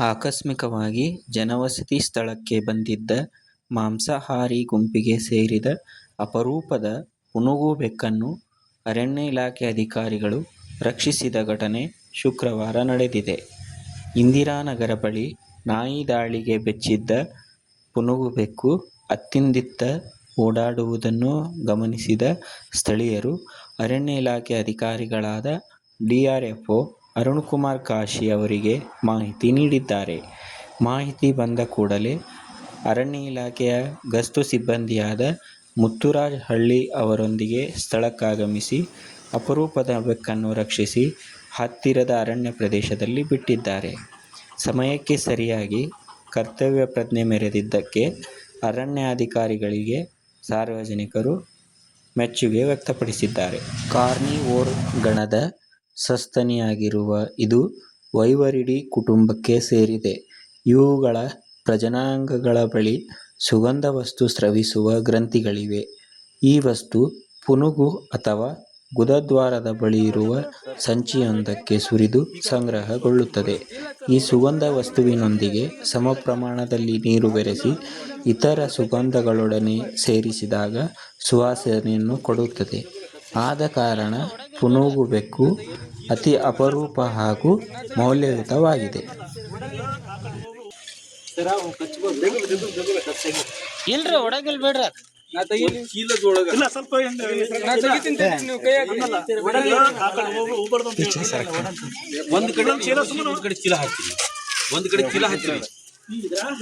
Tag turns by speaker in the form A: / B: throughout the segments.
A: ಆಕಸ್ಮಿಕವಾಗಿ ಜನವಸತಿ ಸ್ಥಳಕ್ಕೆ ಬಂದಿದ್ದ ಮಾಂಸಾಹಾರಿ ಗುಂಪಿಗೆ ಸೇರಿದ ಅಪರೂಪದ ಪುನುಗು ಬೆಕ್ಕನ್ನು ಅರಣ್ಯ ಇಲಾಖೆ ಅಧಿಕಾರಿಗಳು ರಕ್ಷಿಸಿದ ಘಟನೆ ಶುಕ್ರವಾರ ನಡೆದಿದೆ. ಇಂದಿರಾನಗರ ಬಳಿ ನಾಯಿ ದಾಳಿಗೆ ಬೆಚ್ಚಿದ್ದ ಪುನುಗು ಬೆಕ್ಕು ಅತ್ತಿಂದಿತ್ತ ಓಡಾಡುವುದನ್ನು ಗಮನಿಸಿದ ಸ್ಥಳೀಯರು ಅರಣ್ಯ ಇಲಾಖೆ ಅಧಿಕಾರಿಗಳಾದ ಡಿಆರ್ಎಫ್ಒ ಅರುಣಕುಮಾರ್ ಕಾಶಿ ಅವರಿಗೆ ಮಾಹಿತಿ ನೀಡಿದ್ದಾರೆ. ಮಾಹಿತಿ ಬಂದ ಕೂಡಲೇ ಅರಣ್ಯ ಇಲಾಖೆಯ ಗಸ್ತು ಸಿಬ್ಬಂದಿಯಾದ ಮುತ್ತುರಾಜ್ ಹಳ್ಳಿ ಅವರೊಂದಿಗೆ ಸ್ಥಳಕ್ಕಾಗಮಿಸಿ ಅಪರೂಪದ ಬೆಕ್ಕನ್ನು ರಕ್ಷಿಸಿ ಹತ್ತಿರದ ಅರಣ್ಯ ಪ್ರದೇಶದಲ್ಲಿ ಬಿಟ್ಟಿದ್ದಾರೆ. ಸಮಯಕ್ಕೆ ಸರಿಯಾಗಿ ಕರ್ತವ್ಯ ಪ್ರಜ್ಞೆ ಮೆರೆದಿದ್ದಕ್ಕೆ ಅರಣ್ಯಾಧಿಕಾರಿಗಳಿಗೆ ಸಾರ್ವಜನಿಕರು ಮೆಚ್ಚುಗೆ ವ್ಯಕ್ತಪಡಿಸಿದ್ದಾರೆ. ಕಾರ್ನಿವೋರ್ ಗಣದ ಸಸ್ತನಿಯಾಗಿರುವ ಇದು ವೈವರಿಡಿ ಕುಟುಂಬಕ್ಕೆ ಸೇರಿದೆ. ಇವುಗಳ ಪ್ರಜನನಾಂಗಗಳ ಬಳಿ ಸುಗಂಧ ವಸ್ತು ಸ್ರವಿಸುವ ಗ್ರಂಥಿಗಳಿವೆ. ಈ ವಸ್ತು ಪುನುಗು ಅಥವಾ ಗುದದ್ವಾರದ ಬಳಿಯಿರುವ ಸಂಚಿಯೊಂದಕ್ಕೆ ಸುರಿದು ಸಂಗ್ರಹಗೊಳ್ಳುತ್ತದೆ. ಈ ಸುಗಂಧ ವಸ್ತುವಿನೊಂದಿಗೆ ಸಮ ಪ್ರಮಾಣದಲ್ಲಿ ನೀರು ಬೆರೆಸಿ ಇತರ ಸುಗಂಧಗಳೊಡನೆ ಸೇರಿಸಿದಾಗ ಸುವಾಸನೆಯನ್ನು ಕೊಡುತ್ತದೆ. ಆದ ಕಾರಣ ಪುನುಗು ಬೆಕ್ಕು ಅತಿ ಅಪರೂಪ ಹಾಗೂ ಮೌಲ್ಯಯುತವಾಗಿದೆ.
B: ಒಂದ್ ಕಡೆ ಚೀಲ ಹಾಕ್ತೀವಿ, ಒಂದ್ ಕಡೆ ಚೀಲ ಹಾಕ್ತೀವಿ.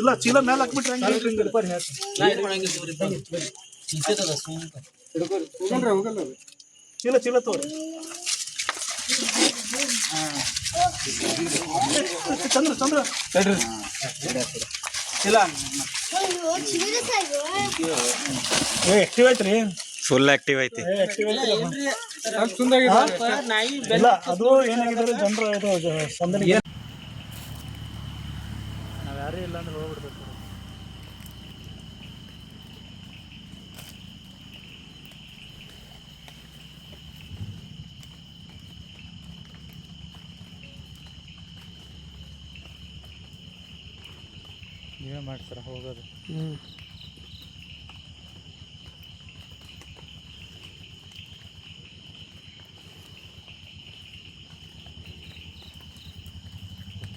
B: ಇಲ್ಲ ಚೀಲ ಮೇಲೆ ಹಾಕ್ಬಿಟ್ರೆ ಚೀಲ ಚೀಲ ತೋರಿ ಚಂದ್ರ ಚಂದ್ರ ಚೀಲ ಆಕ್ಟಿವ್ ಐತ್ರಿ,
A: ಫುಲ್ ಆಕ್ಟಿವ್ ಐತಿ.
B: ಇಲ್ಲ ಅದು ಏನಾಗಿದ್ರೆ ಜನರು ಸಂದರ್ಭ ನಾವ್ ಯಾರೇ ಇಲ್ಲ ಅಂದ್ರೆ ಹೋಗ್ಬಿಡ್ಬೇಕು. ನೀವೇ ಮಾಡ್ತಾರ ಹೋಗೋದು.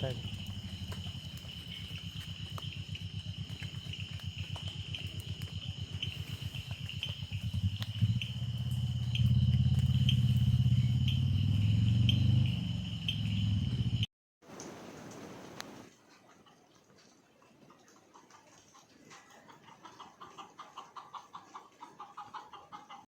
B: Thank you.